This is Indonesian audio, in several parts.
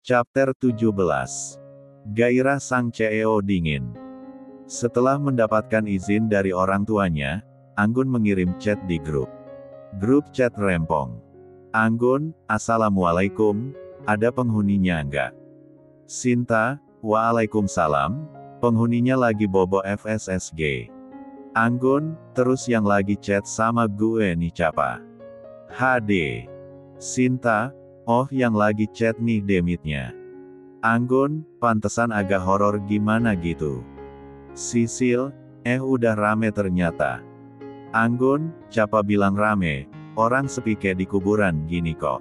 Chapter 17. Gairah sang CEO dingin. Setelah mendapatkan izin dari orang tuanya, Anggun mengirim chat di grup chat rempong. Anggun, Assalamualaikum, ada penghuninya enggak? Sinta, Waalaikumsalam, penghuninya lagi bobo FSSG. Anggun, terus yang lagi chat sama gue nih siapa? HD. Sinta, oh yang lagi chat nih demitnya. Anggun, pantesan agak horor gimana gitu. Sisil, udah rame ternyata. Anggun, siapa bilang rame, orang sepi kayak di kuburan gini kok.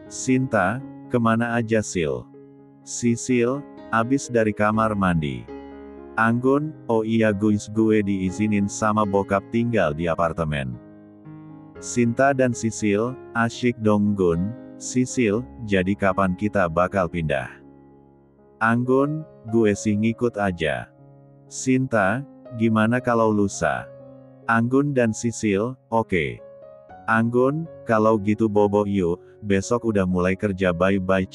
Sinta, kemana aja Sil? Sisil, abis dari kamar mandi. Anggun, oh iya guys gue diizinin sama bokap tinggal di apartemen. Sinta dan Sisil, asyik dong Gun. Sisil, jadi kapan kita bakal pindah? Anggun, gue sih ngikut aja. Sinta, gimana kalau lusa? Anggun dan Sisil, oke. Anggun, kalau gitu bobo yuk, besok udah mulai kerja bye-bye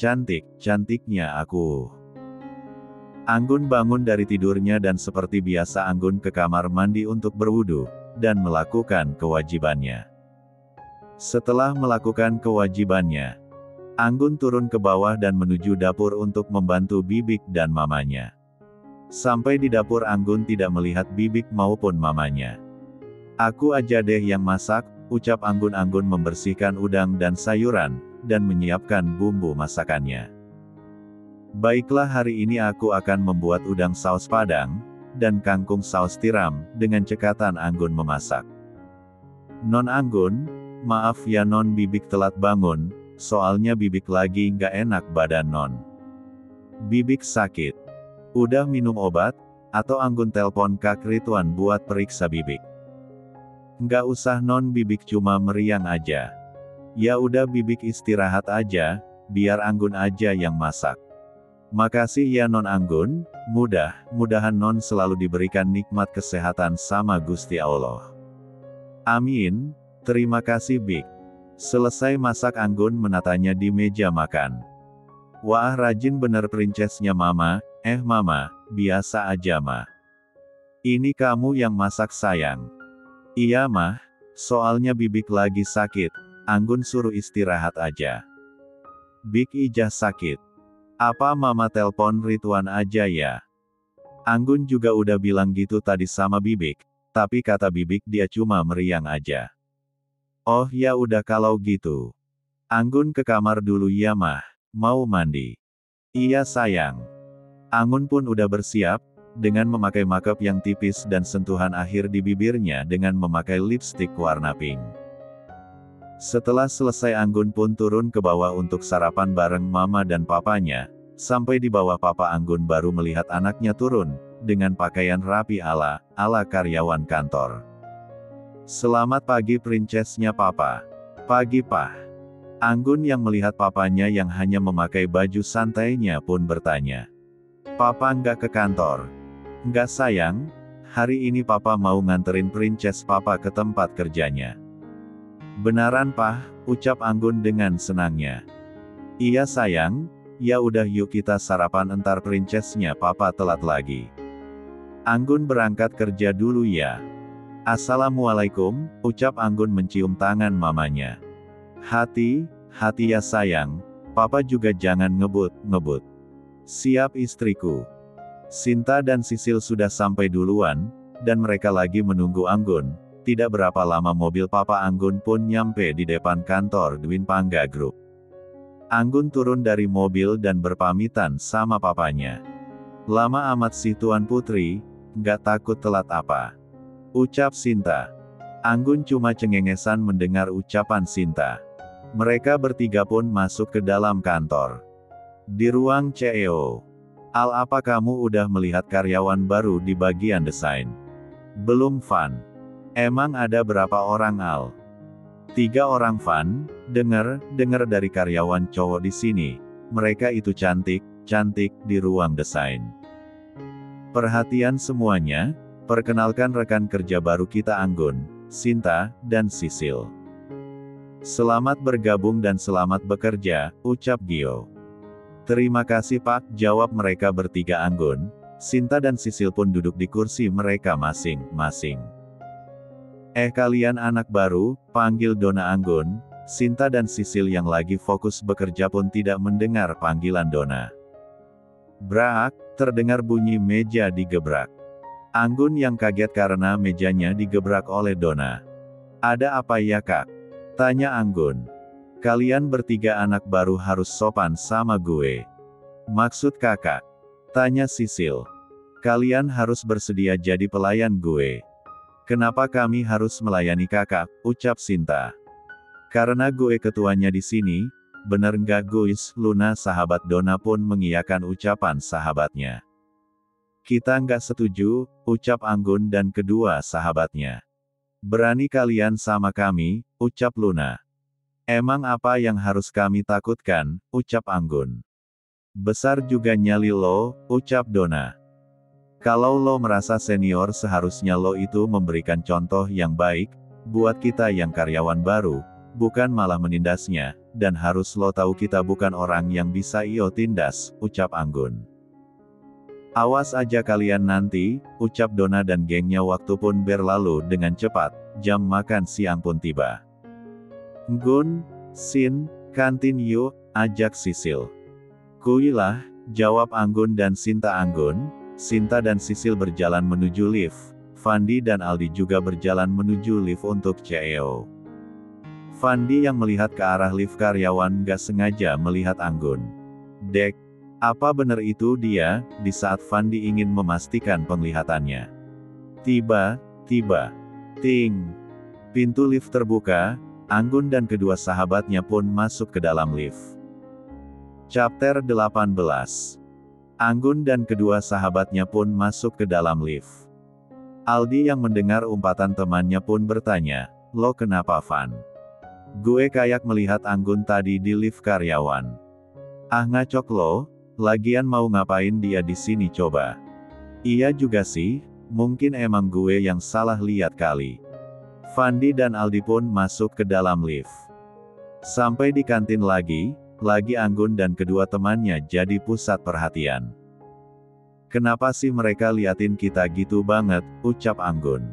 cantiknya aku. Anggun bangun dari tidurnya dan seperti biasa Anggun ke kamar mandi untuk berwudu, dan melakukan kewajibannya. Setelah melakukan kewajibannya, Anggun turun ke bawah dan menuju dapur untuk membantu Bibik dan mamanya. Sampai di dapur Anggun tidak melihat Bibik maupun mamanya. Aku aja deh yang masak, ucap Anggun. Anggun membersihkan udang dan sayuran, dan menyiapkan bumbu masakannya. Baiklah hari ini aku akan membuat udang saus padang, dan kangkung saus tiram, dengan cekatan Anggun memasak. Non Anggun, maaf ya non Bibik telat bangun, soalnya Bibik lagi nggak enak badan non. Bibik sakit. Udah minum obat? Atau Anggun telpon Kak Ridwan buat periksa Bibik? Nggak usah non Bibik cuma meriang aja. Ya udah Bibik istirahat aja, biar Anggun aja yang masak. Makasih ya non Anggun, mudah-mudahan non selalu diberikan nikmat kesehatan sama Gusti Allah. Amin, terima kasih Bik. Selesai masak Anggun menatanya di meja makan. Wah rajin bener princesnya mama, mama, biasa aja mah. Ini kamu yang masak sayang. Iya mah, soalnya Bibik lagi sakit, Anggun suruh istirahat aja. Bik ijah sakit. Apa mama telpon Ridwan aja ya? Anggun juga udah bilang gitu tadi sama Bibik, tapi kata Bibik dia cuma meriang aja. Oh ya udah kalau gitu. Anggun ke kamar dulu ya mah, mau mandi. Iya sayang. Anggun pun udah bersiap, dengan memakai makeup yang tipis dan sentuhan akhir di bibirnya dengan memakai lipstik warna pink. Setelah selesai Anggun pun turun ke bawah untuk sarapan bareng mama dan papanya, sampai di bawah papa Anggun baru melihat anaknya turun, dengan pakaian rapi ala karyawan kantor. Selamat pagi princesnya papa. Pagi Pak. Anggun yang melihat papanya yang hanya memakai baju santainya pun bertanya. Papa nggak ke kantor? Nggak sayang, hari ini papa mau nganterin princes papa ke tempat kerjanya. Benaran Pak, ucap Anggun dengan senangnya. Iya sayang, ya udah yuk kita sarapan entar princesnya papa telat lagi. Anggun berangkat kerja dulu ya. Assalamualaikum, ucap Anggun mencium tangan mamanya. Hati ya sayang, papa juga jangan ngebut. Siap istriku. Sinta dan Sisil sudah sampai duluan, dan mereka lagi menunggu Anggun. Tidak berapa lama mobil papa Anggun pun nyampe di depan kantor Dwin Pangga Group. Anggun turun dari mobil dan berpamitan sama papanya. Lama amat sih Tuan Putri, nggak takut telat apa? Ucap Sinta. Anggun cuma cengengesan mendengar ucapan Sinta. Mereka bertiga pun masuk ke dalam kantor. Di ruang CEO. Al, apa kamu udah melihat karyawan baru di bagian desain? Belum Van. Emang ada berapa orang Al? 3 orang Van, dengar dari karyawan cowok di sini. Mereka itu cantik di ruang desain. Perhatian semuanya, perkenalkan rekan kerja baru kita Anggun. Sinta, dan Sisil. Selamat bergabung dan selamat bekerja, ucap Gio. Terima kasih Pak, jawab mereka bertiga. Anggun, Sinta dan Sisil pun duduk di kursi mereka masing-masing. Kalian anak baru, panggil Dona. Anggun, Sinta dan Sisil yang lagi fokus bekerja pun tidak mendengar panggilan Dona. Brak, terdengar bunyi meja digebrak. Anggun yang kaget karena mejanya digebrak oleh Dona. Ada apa ya Kak? Tanya Anggun. Kalian bertiga anak baru harus sopan sama gue. Maksud kakak? Tanya Sisil. Kalian harus bersedia jadi pelayan gue. Kenapa kami harus melayani kakak? Ucap Sinta. Karena gue ketuanya di sini, bener nggak guys? Luna sahabat Dona pun mengiyakan ucapan sahabatnya. Kita nggak setuju, ucap Anggun dan kedua sahabatnya. Berani kalian sama kami, ucap Luna. Emang apa yang harus kami takutkan, ucap Anggun. Besar juga nyali lo, ucap Dona. Kalau lo merasa senior seharusnya lo itu memberikan contoh yang baik, buat kita yang karyawan baru, bukan malah menindasnya, dan harus lo tahu kita bukan orang yang bisa io tindas, ucap Anggun. Awas aja kalian nanti, ucap Dona dan gengnya. Waktu pun berlalu dengan cepat, jam makan siang pun tiba. Gun, Sin, kantin yuk, ajak Sisil. Kuilah, jawab Anggun dan Sinta. Anggun, Sinta dan Sisil berjalan menuju lift, Fandi dan Aldi juga berjalan menuju lift untuk CEO. Fandi yang melihat ke arah lift karyawan gak sengaja melihat Anggun. Dek, apa benar itu dia? Di saat Fandi ingin memastikan penglihatannya. Tiba-tiba, ting. Pintu lift terbuka, Anggun dan kedua sahabatnya pun masuk ke dalam lift. Chapter 18. Anggun dan kedua sahabatnya pun masuk ke dalam lift. Aldi yang mendengar umpatan temannya pun bertanya, lo kenapa Van? Gue kayak melihat Anggun tadi di lift karyawan. Ah ngacok lo. Lagian mau ngapain dia di sini coba? Iya juga sih, mungkin emang gue yang salah lihat kali. Fandi dan Aldi pun masuk ke dalam lift. Sampai di kantin lagi Anggun dan kedua temannya jadi pusat perhatian. Kenapa sih mereka liatin kita gitu banget, ucap Anggun.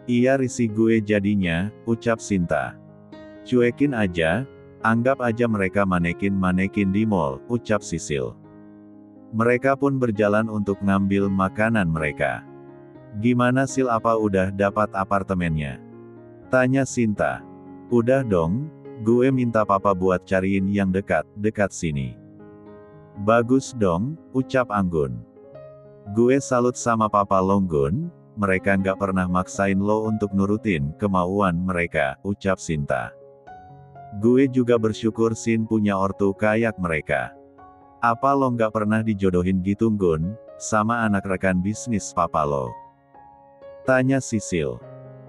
Iya risih gue jadinya, ucap Sinta. Cuekin aja, anggap aja mereka manekin di mall, ucap Sisil. Mereka pun berjalan untuk ngambil makanan mereka. Gimana Sil, apa udah dapat apartemennya? Tanya Sinta. Udah dong, gue minta papa buat cariin yang dekat sini. Bagus dong, ucap Anggun. Gue salut sama papa lo Gun, mereka nggak pernah maksain lo untuk nurutin kemauan mereka, ucap Sinta. Gue juga bersyukur Sin punya ortu kayak mereka. Apa lo nggak pernah dijodohin gitu Gun, sama anak rekan bisnis papa lo? Tanya Sisil.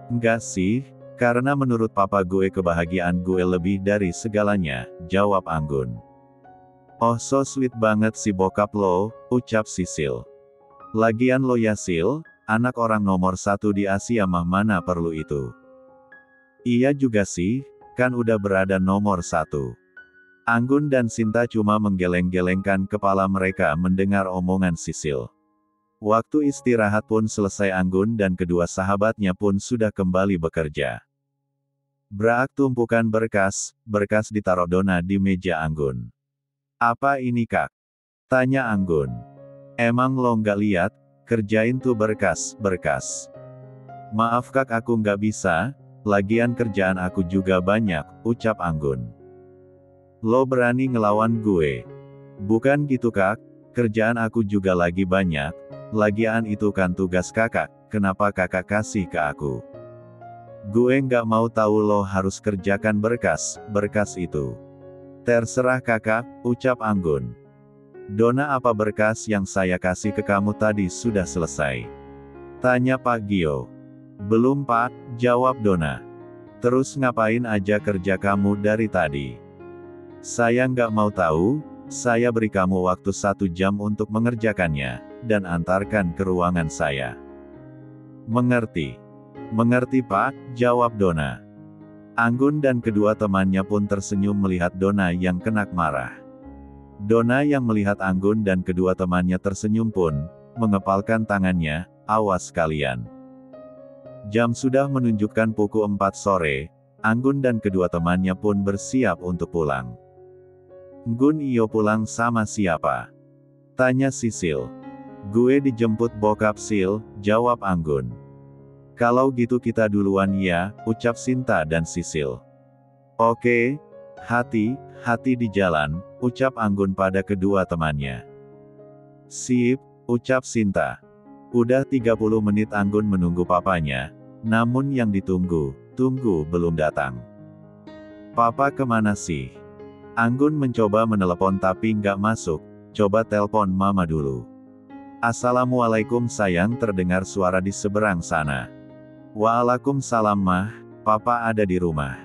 Enggak sih, karena menurut papa gue kebahagiaan gue lebih dari segalanya, jawab Anggun. Oh so sweet banget si bokap lo, ucap Sisil. Lagian lo ya Sil, anak orang nomor 1 di Asia mah mana perlu itu. Iya juga sih, kan udah berada nomor 1. Anggun dan Sinta cuma menggeleng-gelengkan kepala mereka mendengar omongan Sisil. Waktu istirahat pun selesai. Anggun dan kedua sahabatnya pun sudah kembali bekerja. Brak, tumpukan berkas ditaruh Dona di meja Anggun. Apa ini Kak? Tanya Anggun. Emang lo nggak lihat, kerjain tuh berkas. Maaf Kak, aku nggak bisa, lagian kerjaan aku juga banyak, ucap Anggun. Lo berani ngelawan gue? Bukan gitu Kak, kerjaan aku juga lagi banyak, lagian itu kan tugas kakak, kenapa kakak kasih ke aku? Gue nggak mau tahu, lo harus kerjakan berkas itu. Terserah kakak, ucap Anggun. Dona, apa berkas yang saya kasih ke kamu tadi sudah selesai? Tanya Pak Gio. Belum Pak, jawab Dona. Terus ngapain aja kerja kamu dari tadi? Saya nggak mau tahu, saya beri kamu waktu 1 jam untuk mengerjakannya, dan antarkan ke ruangan saya. Mengerti? Mengerti Pak, jawab Donna. Anggun dan kedua temannya pun tersenyum melihat Donna yang kenak marah. Donna yang melihat Anggun dan kedua temannya tersenyum pun, mengepalkan tangannya, awas kalian. Jam sudah menunjukkan pukul 4 sore, Anggun dan kedua temannya pun bersiap untuk pulang. Gun iyo pulang sama siapa? Tanya Sisil. Gue dijemput bokap Sil, jawab Anggun. Kalau gitu kita duluan ya, ucap Sinta dan Sisil. Oke, hati-hati di jalan, ucap Anggun pada kedua temannya. Sip, ucap Sinta. Udah 30 menit Anggun menunggu papanya, namun yang ditunggu belum datang. Papa kemana sih? Anggun mencoba menelepon tapi nggak masuk, coba telpon mama dulu. Assalamualaikum sayang, terdengar suara di seberang sana. Waalaikumsalam mah, papa ada di rumah.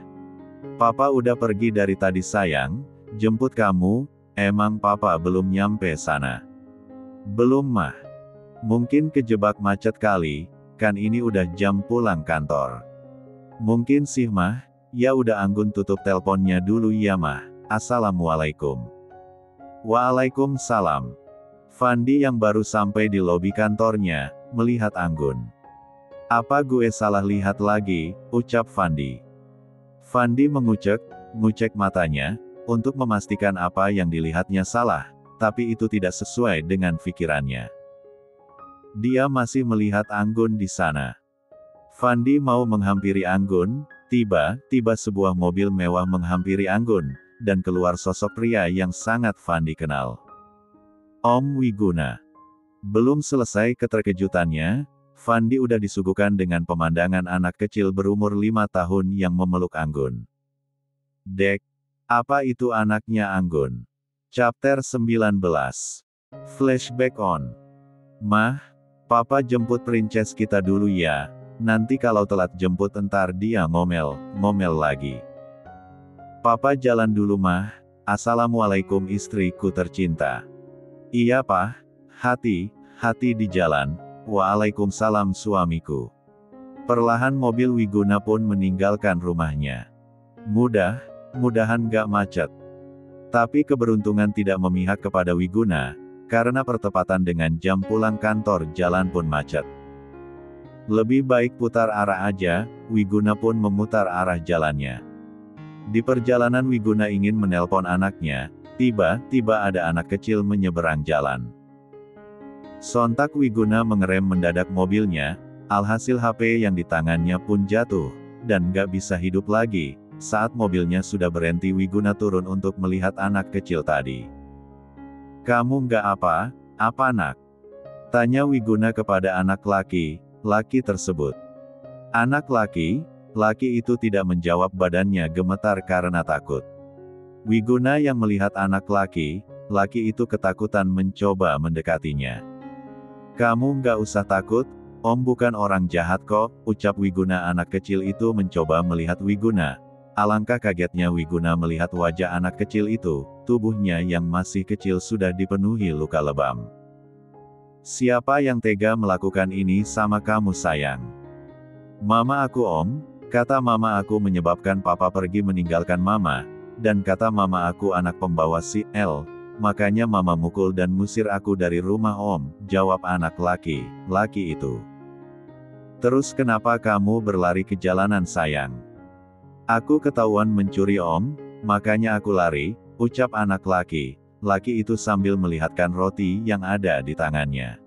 Papa udah pergi dari tadi sayang, jemput kamu, emang papa belum nyampe sana. Belum mah. Mungkin kejebak macet kali, kan ini udah jam pulang kantor. Mungkin sih mah, ya udah Anggun tutup telponnya dulu ya mah. Assalamualaikum. Waalaikumsalam. Fandi yang baru sampai di lobi kantornya, melihat Anggun. Apa gue salah lihat lagi, ucap Fandi. Fandi mengucek matanya, untuk memastikan apa yang dilihatnya salah, tapi itu tidak sesuai dengan pikirannya. Dia masih melihat Anggun di sana. Fandi mau menghampiri Anggun, tiba-tiba sebuah mobil mewah menghampiri Anggun, dan keluar sosok pria yang sangat Fandi kenal. Om Wiguna. Belum selesai keterkejutannya, Fandi udah disuguhkan dengan pemandangan anak kecil berumur 5 tahun yang memeluk Anggun. Dek, apa itu anaknya Anggun? Chapter 19. Flashback on. Mah, papa jemput princess kita dulu ya, nanti kalau telat jemput entar dia ngomel lagi. Papa jalan dulu mah, assalamualaikum istriku tercinta. Iya Pak, hati-hati di jalan, waalaikumsalam suamiku. Perlahan mobil Wiguna pun meninggalkan rumahnya. Mudah-mudahan gak macet. Tapi keberuntungan tidak memihak kepada Wiguna, karena pertepatan dengan jam pulang kantor jalan pun macet. Lebih baik putar arah aja, Wiguna pun memutar arah jalannya. Di perjalanan Wiguna ingin menelpon anaknya, tiba-tiba ada anak kecil menyeberang jalan. Sontak Wiguna mengerem mendadak mobilnya, alhasil HP yang di tangannya pun jatuh, dan gak bisa hidup lagi. Saat mobilnya sudah berhenti Wiguna turun untuk melihat anak kecil tadi. Kamu gak apa nak? Tanya Wiguna kepada anak laki tersebut. Anak laki itu tidak menjawab, badannya gemetar karena takut. Wiguna yang melihat anak laki itu ketakutan mencoba mendekatinya. Kamu nggak usah takut, Om bukan orang jahat kok, ucap Wiguna. Anak kecil itu mencoba melihat Wiguna. Alangkah kagetnya Wiguna melihat wajah anak kecil itu, tubuhnya yang masih kecil sudah dipenuhi luka lebam. Siapa yang tega melakukan ini sama kamu sayang? Mama aku Om, kata mama aku menyebabkan papa pergi meninggalkan mama, dan kata mama aku anak pembawa sial, makanya mama mukul dan musir aku dari rumah Om, jawab anak laki itu. Terus kenapa kamu berlari ke jalanan sayang? Aku ketahuan mencuri Om, makanya aku lari, ucap anak laki itu sambil melihatkan roti yang ada di tangannya.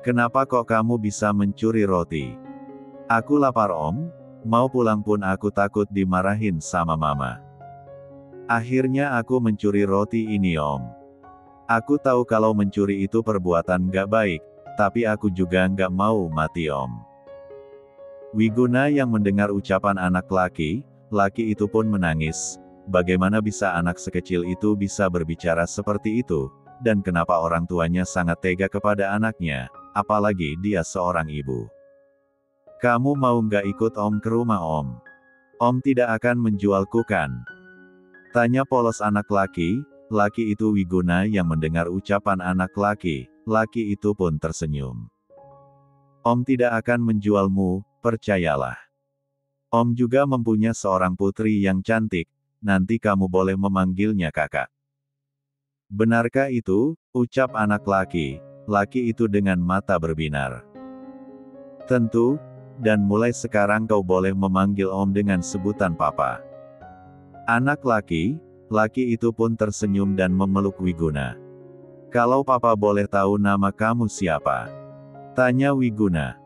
Kenapa kok kamu bisa mencuri roti? Aku lapar Om, mau pulang pun aku takut dimarahin sama mama. Akhirnya aku mencuri roti ini Om. Aku tahu kalau mencuri itu perbuatan gak baik, tapi aku juga gak mau mati Om. Wiguna yang mendengar ucapan anak laki itu pun menangis. Bagaimana bisa anak sekecil itu bisa berbicara seperti itu, dan kenapa orang tuanya sangat tega kepada anaknya, apalagi dia seorang ibu. Kamu mau nggak ikut Om ke rumah Om? Om tidak akan menjualku kan? Tanya polos anak laki itu. Wiguna yang mendengar ucapan anak laki itu pun tersenyum. Om tidak akan menjualmu, percayalah. Om juga mempunyai seorang putri yang cantik, nanti kamu boleh memanggilnya kakak. Benarkah itu? Ucap anak laki itu dengan mata berbinar. Tentu, dan mulai sekarang kau boleh memanggil Om dengan sebutan Papa. Anak laki itu pun tersenyum dan memeluk Wiguna. Kalau Papa boleh tahu nama kamu siapa? Tanya Wiguna.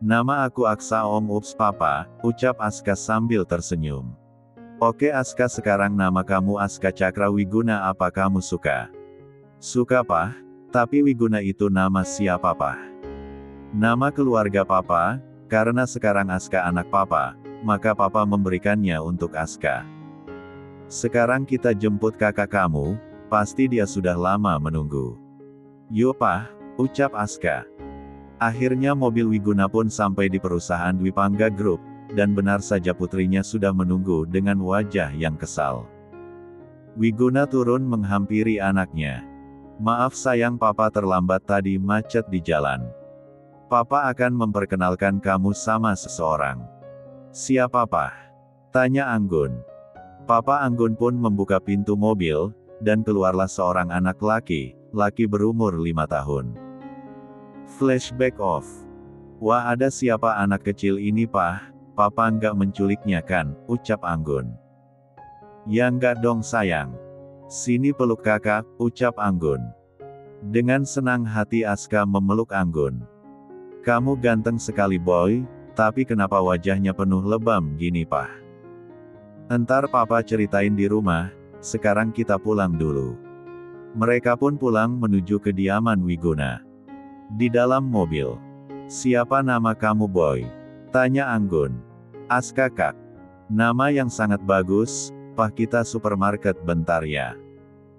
Nama aku Aksa Om. Ups Papa, ucap Aska sambil tersenyum. Oke Aska, sekarang nama kamu Aska Cakra Wiguna, apa kamu suka? Suka Pah, tapi Wiguna itu nama siapa Pah? Nama keluarga Papa, karena sekarang Aska anak Papa, maka Papa memberikannya untuk Aska. Sekarang kita jemput kakak kamu, pasti dia sudah lama menunggu. Yuk Pah, ucap Aska. Akhirnya mobil Wiguna pun sampai di perusahaan Dwi Pangga Group, dan benar saja putrinya sudah menunggu dengan wajah yang kesal. Wiguna turun menghampiri anaknya. Maaf sayang Papa terlambat tadi, macet di jalan. Papa akan memperkenalkan kamu sama seseorang. Siapa Pah? Tanya Anggun. Papa Anggun pun membuka pintu mobil, dan keluarlah seorang anak laki berumur 5 tahun. Flashback off. Wah, ada siapa anak kecil ini Pah? Papa nggak menculiknya kan? Ucap Anggun. Ya nggak dong sayang. Sini peluk kakak, ucap Anggun. Dengan senang hati Aska memeluk Anggun. Kamu ganteng sekali boy, tapi kenapa wajahnya penuh lebam gini Pah? Entar Papa ceritain di rumah, sekarang kita pulang dulu. Mereka pun pulang menuju kediaman Wiguna. Di dalam mobil. Siapa nama kamu boy? Tanya Anggun. Aska Kak. Nama yang sangat bagus, Pah, kita supermarket bentar ya.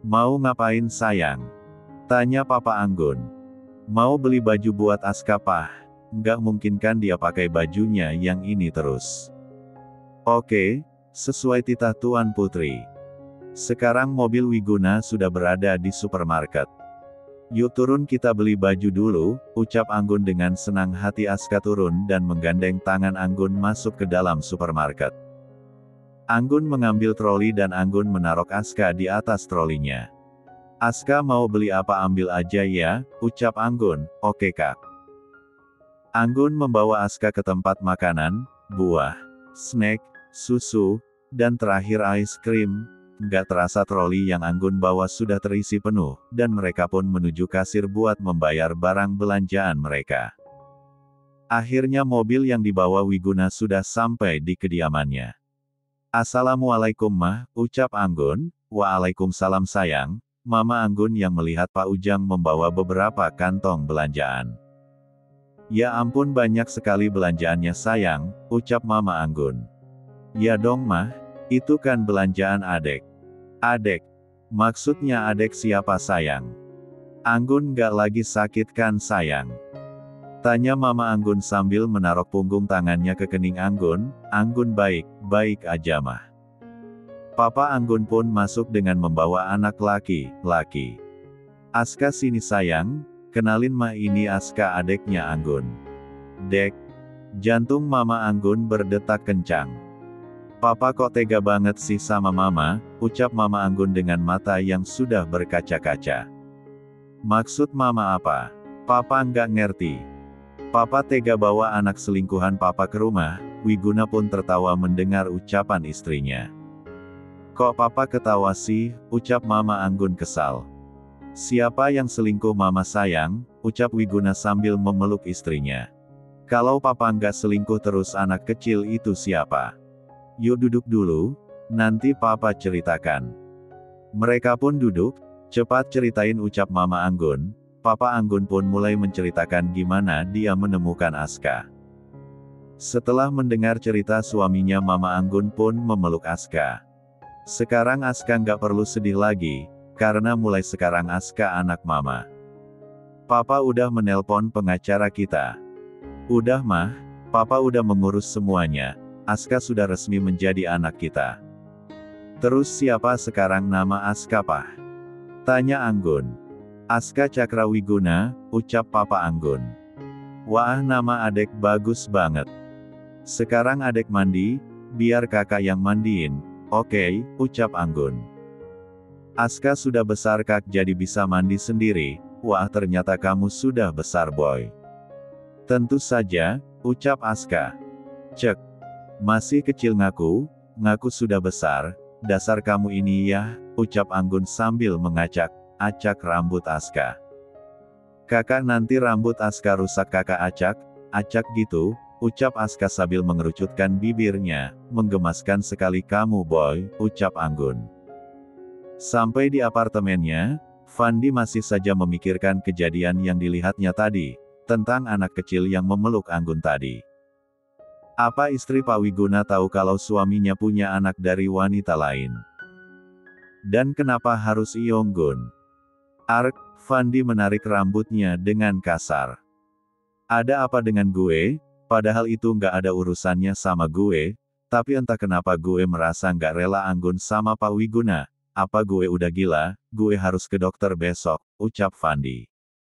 Mau ngapain sayang? Tanya Papa Anggun. Mau beli baju buat Aska Pah. Nggak mungkin kan dia pakai bajunya yang ini terus. Oke, sesuai titah Tuan Putri. Sekarang mobil Wiguna sudah berada di supermarket. Yuk turun kita beli baju dulu, ucap Anggun dengan senang hati. Aska turun dan menggandeng tangan Anggun masuk ke dalam supermarket. Anggun mengambil troli dan Anggun menaruh Aska di atas trolinya. Aska mau beli apa ambil aja ya, ucap Anggun. Oke Kak. Anggun membawa Aska ke tempat makanan, buah, snack, susu, dan terakhir es krim. Nggak terasa troli yang Anggun bawa sudah terisi penuh, dan mereka pun menuju kasir buat membayar barang belanjaan mereka. Akhirnya mobil yang dibawa Wiguna sudah sampai di kediamannya. Assalamualaikum Mah, ucap Anggun. Waalaikumsalam sayang. Mama Anggun yang melihat Pak Ujang membawa beberapa kantong belanjaan. Ya ampun banyak sekali belanjaannya sayang, ucap Mama Anggun. Ya dong Mah, itu kan belanjaan adek. Adek? Maksudnya adek siapa sayang? Anggun nggak lagi sakit kan sayang? Tanya Mama Anggun sambil menaruh punggung tangannya ke kening Anggun. Anggun baik aja Mah. Papa Anggun pun masuk dengan membawa anak laki. Aska sini sayang, kenalin Mah, ini Aska adeknya Anggun. Dek. Jantung Mama Anggun berdetak kencang. Papa kok tega banget sih sama Mama, ucap Mama Anggun dengan mata yang sudah berkaca-kaca. Maksud Mama apa? Papa nggak ngerti. Papa tega bawa anak selingkuhan Papa ke rumah. Wiguna pun tertawa mendengar ucapan istrinya. Kok Papa ketawa sih, ucap Mama Anggun kesal. Siapa yang selingkuh Mama sayang, ucap Wiguna sambil memeluk istrinya. Kalau Papa nggak selingkuh terus anak kecil itu siapa? Yuk duduk dulu, nanti Papa ceritakan. Mereka pun duduk, cepat ceritain ucap Mama Anggun. Papa Anggun pun mulai menceritakan gimana dia menemukan Aska. Setelah mendengar cerita suaminya Mama Anggun pun memeluk Aska. Sekarang Aska nggak perlu sedih lagi, karena mulai sekarang Aska anak Mama. Papa udah menelpon pengacara kita. Udah Mah, Papa udah mengurus semuanya. Aska sudah resmi menjadi anak kita. Terus siapa sekarang nama Aska Pah? Tanya Anggun. Aska Cakra Wiguna, ucap Papa Anggun. Wah nama adek bagus banget. Sekarang adek mandi, biar kakak yang mandiin. Oke, ucap Anggun. Aska sudah besar kak jadi bisa mandi sendiri. Wah ternyata kamu sudah besar boy. Tentu saja, ucap Aska. Cek. Masih kecil ngaku sudah besar, dasar kamu ini ya, ucap Anggun sambil acak rambut Aska. Kakak nanti rambut Aska rusak kakak acak gitu, ucap Aska sambil mengerucutkan bibirnya, menggemaskan sekali kamu boy, ucap Anggun. Sampai di apartemennya, Fandi masih saja memikirkan kejadian yang dilihatnya tadi, tentang anak kecil yang memeluk Anggun tadi. Apa istri Pak Wiguna tahu kalau suaminya punya anak dari wanita lain? Dan kenapa harus Yonggun? Ark, Fandi menarik rambutnya dengan kasar. Ada apa dengan gue? Padahal itu nggak ada urusannya sama gue, tapi entah kenapa gue merasa nggak rela Anggun sama Pak Wiguna. Apa gue udah gila? Gue harus ke dokter besok, ucap Fandi.